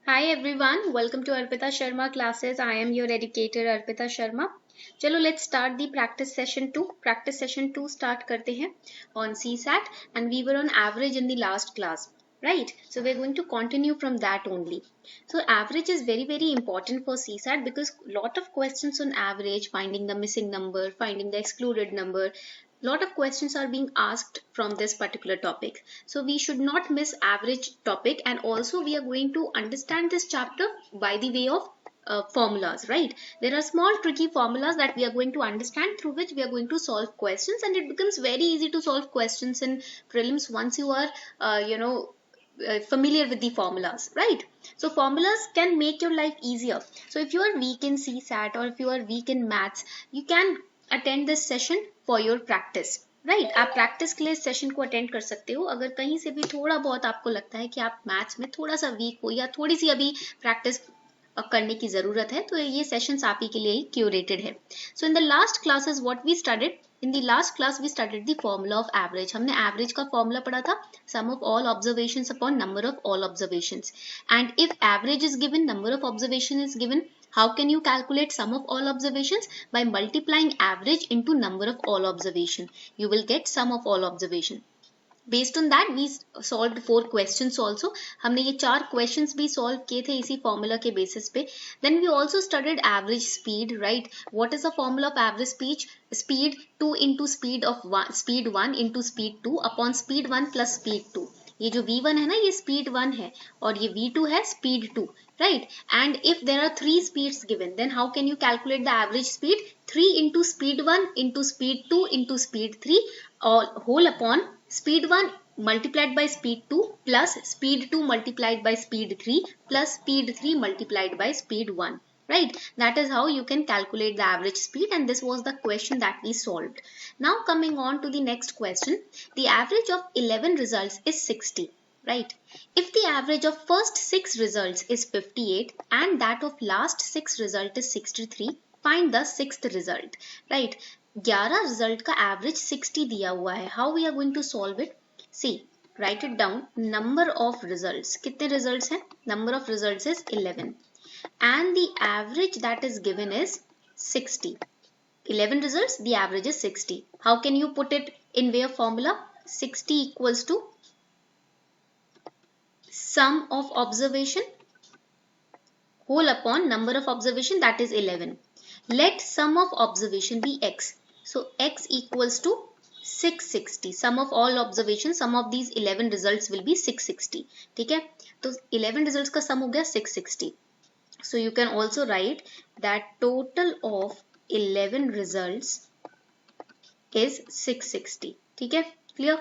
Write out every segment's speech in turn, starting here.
Hi everyone, welcome to Arpita Sharma classes. I am your educator Arpita Sharma. चलो let's start the practice session 2. Practice session 2 start करते हैं on CSAT and we were on average in the last class. Right, so we're going to continue from that only. So average is very important for CSAT because lot of questions on average, finding the missing number, finding the excluded number, lot of questions are being asked from this particular topic, so we should not miss average topic. And also we are going to understand this chapter by the way of formulas, right? There are small tricky formulas that we are going to understand, through which we are going to solve questions, and it becomes very easy to solve questions in prelims once you are familiar with the formulas, right? So formulas can make your life easier. So if you are weak in CSAT or if you are weak in maths, you can attend this session for your practice, right आप practice के लिए session को attend कर सकते हो अगर कहीं से भी थोड़ा बहुत आपको लगता है कि आप मैथ्स में थोड़ा सा वीक हो या थोड़ी सी अभी प्रैक्टिस करने की जरूरत है, तो ये सेशंस आप ही के लिए ही क्यूरेटेड है. So in the last classes what we studied, in the last class we studied the formula of average. हमने एवरेज का फॉर्मूला पढ़ा था, sum of all observations upon number of all observations. And if average is given, number of observation is given, how can you calculate sum of all observations? By multiplying average into number of all observation, you will get sum of all observation. Based on that we solved 4 questions also. हमने ये 4 questions भी solve किए थे इसी formula के basis पे. Then we also studied average speed, right? What is the formula of average speed? Speed 2 into speed of 1, speed 1 into speed 2 upon speed 1 plus speed 2. ये जो v1 है ना, ये speed 1 है और ये v2 है speed 2, right? And if there are 3 speeds given, then how can you calculate the average speed? 3 into speed 1 into speed 2 into speed 3 all whole upon speed 1 multiplied by speed 2 plus speed 2 multiplied by speed 3 plus speed 3 multiplied by speed 1. Right, that is how you can calculate the average speed, and this was the question that we solved. Now coming on to the next question, the average of 11 results is 60, right? If the average of first 6 results is 58 and that of last 6 result is 63, find the 6th result, right? 11 result का average 60 दिया हुआ है. How we are going to solve it? See, write it down. Number of results, कितने results हैं? Number of results is 11 and the average that is given is 60. 11 results, the average is 60. How can you put it in way of formula? 60 equals to sum of observation whole upon number of observation, that is 11. Let sum of observation be x. So x equals to 660. Sum of all observations, sum of these 11 results will be 660. ठीक है, तो 11 results का sum हो गया 660. So you can also write that total of 11 results is 660. ठीक है, clear?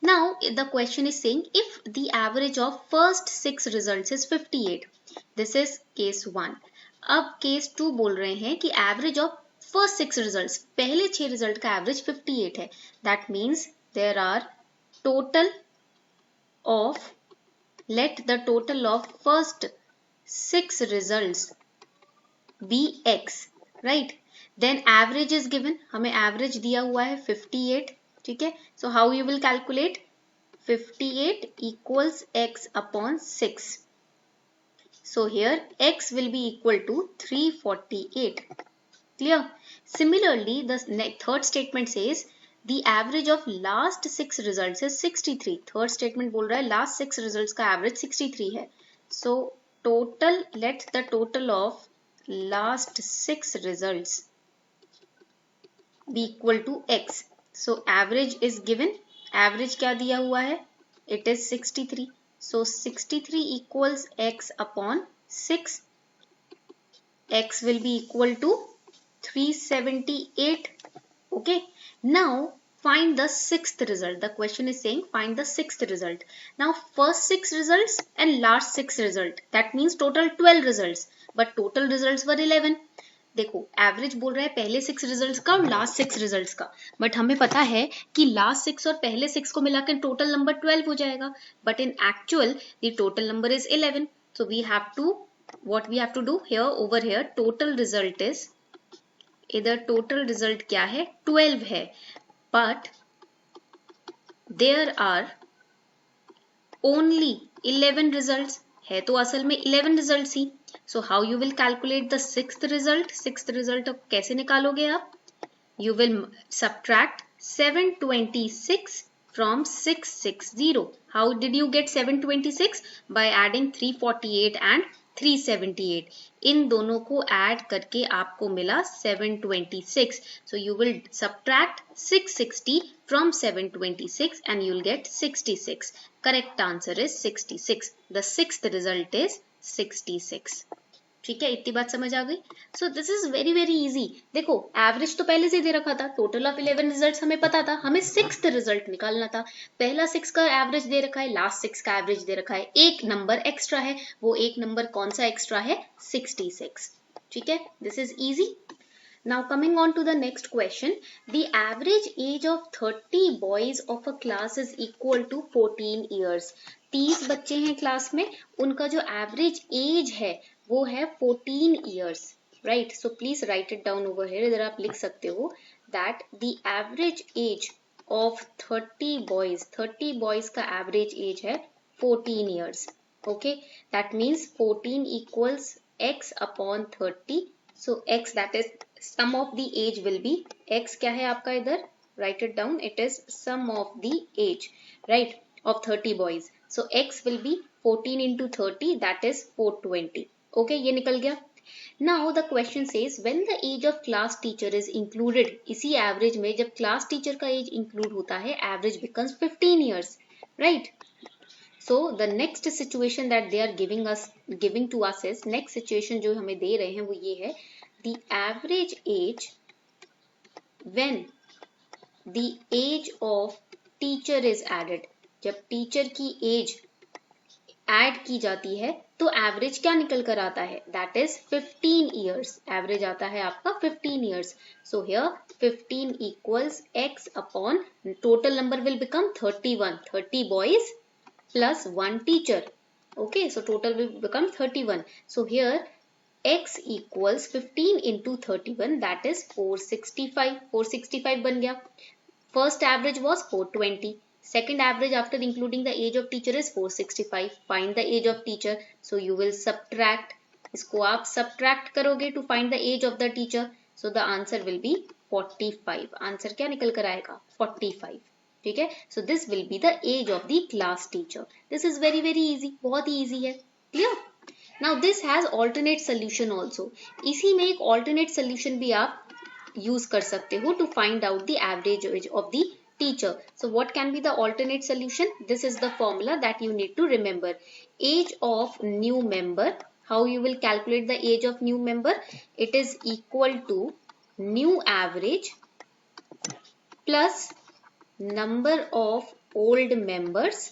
Now the question is saying if the average of first 6 results is 58. This is case 1. अब case 2 बोल रहे हैं कि average of first 6 results, पहले 6 result का average 58 है. That means there are total of, let the total of first 6 results be x, right? Then average is given, हमें average दिया हुआ है 58, ठीक है? So how you will calculate? 58 equals x upon 6. So here x will be equal to 348. Clear? Similarly, the third statement says the average of last 6 results is 63. Third statement बोल रहा है last 6 results का average 63 है. So total, let the total of last 6 results be equal to x. So average is given, average क्या दिया हुआ है? It is 63. So 63 equals x upon 6. X will be equal to 378. Okay, now find the 6th result. The question is saying find the 6th result. Now first 6 results and last 6 result, that means total 12 results, but total results were 11. देखो average बोल रहा है पहले 6 results का और last 6 results का, but हमें पता है कि लास्ट 6 और पहले 6 को मिलाकर टोटल नंबर 12 हो जाएगा, but in actual the total number is 11. So we have to, what we have to do here, over here total result is, इधर टोटल रिजल्ट क्या है? 12 है, but there are only 11 results, है तो असल में 11 result he. So how you will calculate the sixth result? Sixth result कैसे निकालोगे आप? You will subtract 726 from 660. How did you get 726? By adding 348 and 378. इन दोनों को add करके आपको मिला 726. So you will subtract 660 from 726 and you will get 66. Correct answer is 66. The sixth result is 66. ठीक है, इतनी बात समझ आ गई। So this is very very easy. देखो एवरेज तो पहले से दे रखा था, टोटल ऑफ 11 रिजल्ट्स हमें पता था, हमें सिक्स्थ रिजल्ट निकालना था। पहला 6 का एवरेज दे रखा है, लास्ट 6 का एवरेज दे रखा है, एक नंबर एक्स्ट्रा है, वो एक नंबर कौन सा एक्स्ट्रा है? 66। ठीक है, this is easy. Now coming on to the next question, the average age of 30 boys of a class is equal to 14 years. 30 बच्चे हैं क्लास में, उनका जो एवरेज एज है वो है 14 years, right? So please write it down over here. इधर आप लिख सकते हो that the average age of 30 boys का एवरेज एज है 14 years. Okay, that means 14 equals x upon 30. So x, that is sum of the age will be x, क्या है आपका इधर? Write it down. It is sum of the age, right, of 30 boys. So x will be 14 into 30, that is 420. Okay, ये निकल गया। Now the question says when the age of class teacher is included, इसी average में जब class teacher का age include होता है, average becomes 15 years, right? So the next situation that they are giving to us is, next situation जो हमें दे रहे हैं वो ये है, the average age when the age of teacher is added. जब टीचर की एज ऐड की जाती है तो एवरेज क्या निकल कर आता है? That is 15 years. एवरेज आता है आपका 15 years. So here 15 equals x upon total number will become 31. 30 boys plus 1 teacher. Okay, so total will become 31. So here x equals 15 into 31, that is 465. 465 बन गया। First average was 420. Second average after including the age of teacher is 465. Find the age of teacher. So you will subtract. इसको आप subtract करोगे to find the age of the teacher. So the answer will be 45. Answer क्या निकल कर आएगा? 45. ठीक है, so this will be the age of the class teacher. This is very very easy, बहुत ही easy है। Clear? Now this has alternate solution also. इसी में एक alternate solution भी आप use कर सकते हो to find out the average age of the teacher. So what can be the alternate solution? This is the formula that you need to remember. Age of new member. How you will calculate the age of new member? It is equal to new average plus number of old members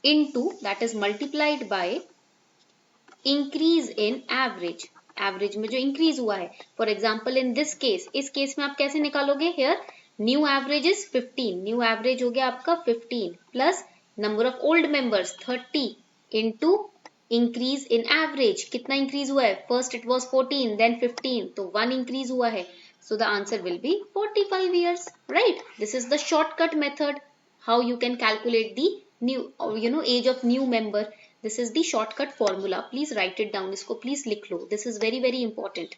into, that is multiplied by increase in average. Average में जो increase हुआ है, for example in this case, इस case में आप कैसे निकालोगे? Here new average is 15, new average हो गया आपका 15 plus number of old members 30 into increase in average. कितना इंक्रीज हुआ है? फर्स्ट इट वाज 14, देन 15, तो 1 इंक्रीज हुआ है। So the answer will be 45 years, right? This is the shortcut method how you can calculate the new, age of new member. This is the shortcut formula. Please write it down. इसको please लिख लो. This is very very important.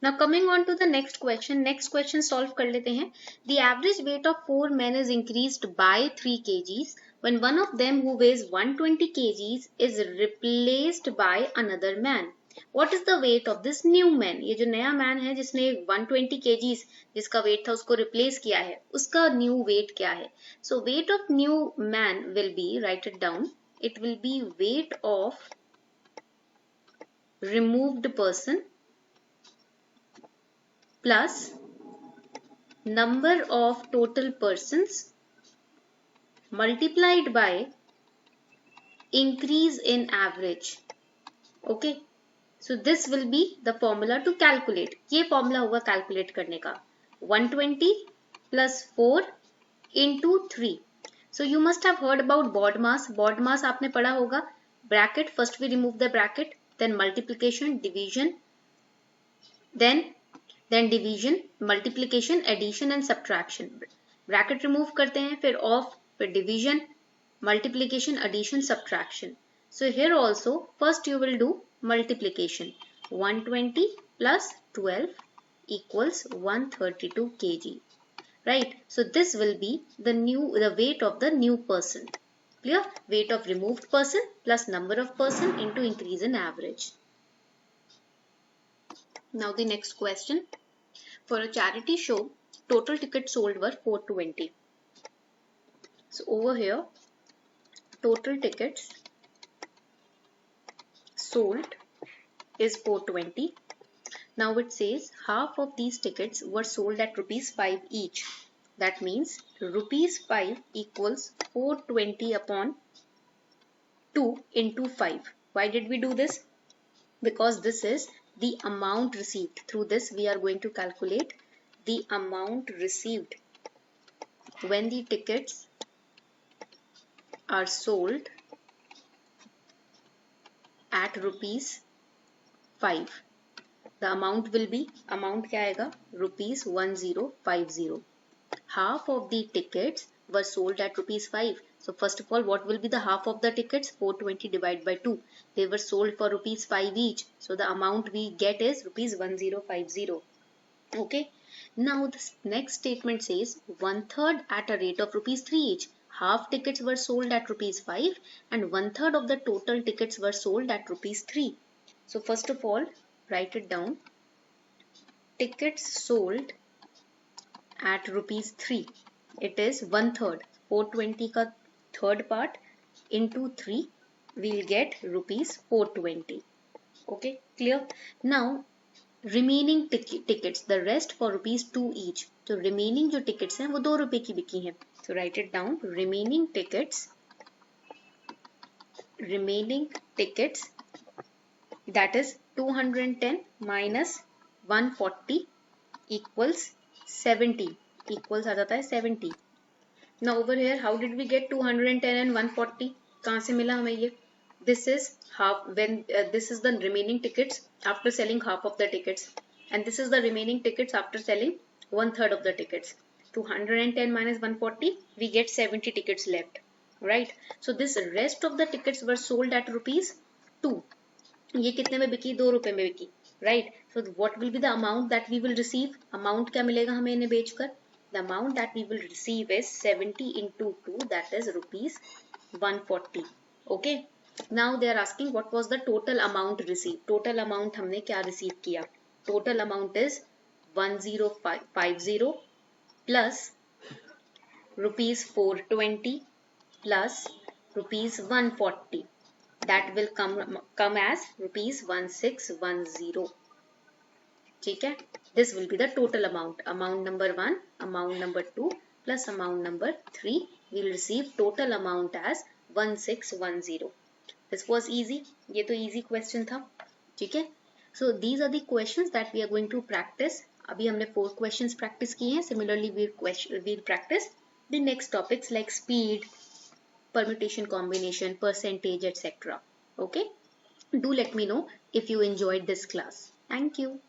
Now coming on to the next question. Next question solve कर लेते हैं. The average weight of 4 men is increased by 3 kgs when one of them who weighs 120 kgs is replaced by another man. What is the weight of this new man? ये जो नया man है जिसने 120 kgs जिसका wait था उसको replace किया है, उसका न्यू वेट क्या है? So weight of new man will be, write it down, it will be weight of removed person plus number of total persons multiplied by increase in average. Okay, so this will be the formula to calculate. ये formula होगा calculate करने का, 120 plus 4 into 3. So you must have heard about BODMAS. BODMAS आपने पढ़ा होगा. Bracket, first we remove the bracket, then multiplication, division, then division, multiplication, addition and subtraction. Bracket remove करते हैं, फिर off, फिर division, multiplication, addition, subtraction. So here also first you will do multiplication. 120 plus 12 equals 132 kg. Right? So this will be the weight of the new person. Clear? Weight of removed person plus number of person into increase in average. Now the next question. For a charity show, total tickets sold were 420. So over here, total tickets sold is 420. Now it says half of these tickets were sold at rupees 5 each. That means rupees 5 equals 420 upon 2 into 5. Why did we do this? Because this is the amount received. Through this we are going to calculate the amount received when the tickets are sold at rupees 5. The amount will be, amount क्या आएगा? Rupees 1050. Half of the tickets were sold at rupees 5. So first of all, what will be the half of the tickets? 420 divided by 2. They were sold for rupees 5 each. So the amount we get is rupees 1050. Okay. Now this next statement says 1/3 at a rate of rupees 3 each. Half tickets were sold at rupees 5 and 1/3 of the total tickets were sold at rupees 3. So first of all, write it down. Tickets sold at rupees 3. It is 1/3. 420 ka third part into 3. We'll get rupees 420. Okay, clear? Now remaining tickets, the rest for rupees 2 each. So remaining जो tickets हैं वो 2 रुपए की बिकी हैं. So write it down. Remaining tickets that is 210 minus 140 equals 70. Equals आ जाता है 70. Now over here how did we get 210 and 140? कहाँ से मिला हमें ये? This is half when this is the remaining tickets after selling half of the tickets, and this is the remaining tickets after selling 1/3 of the tickets. 210 minus 140, we get 70 tickets left, right? So this rest of the tickets were sold at rupees 2. ये कितने में बिकी? 2 रुपए में बिकी, right? So what will be the amount that we will receive? Amount क्या मिलेगा हमें इन्हें बेचकर? The amount that we will receive is 70 into 2, that is rupees 140. Okay. Now they are asking what was the total amount received. Total amount हमने क्या receive किया? Total amount is 1050 plus rupees 420 plus rupees 140. That will come as rupees 1610. ठीक है? This will be the total amount. Amount number 1, amount number 2 plus amount number 3. We will receive total amount as 1610. This was easy. ये तो easy question था. ठीक है? So these are the questions that we are going to practice. अभी हमने 4 questions practice किए हैं. Similarly, we'll practice the next topics like speed, permutation, combination, percentage, etc. Okay? Do let me know if you enjoyed this class. Thank you.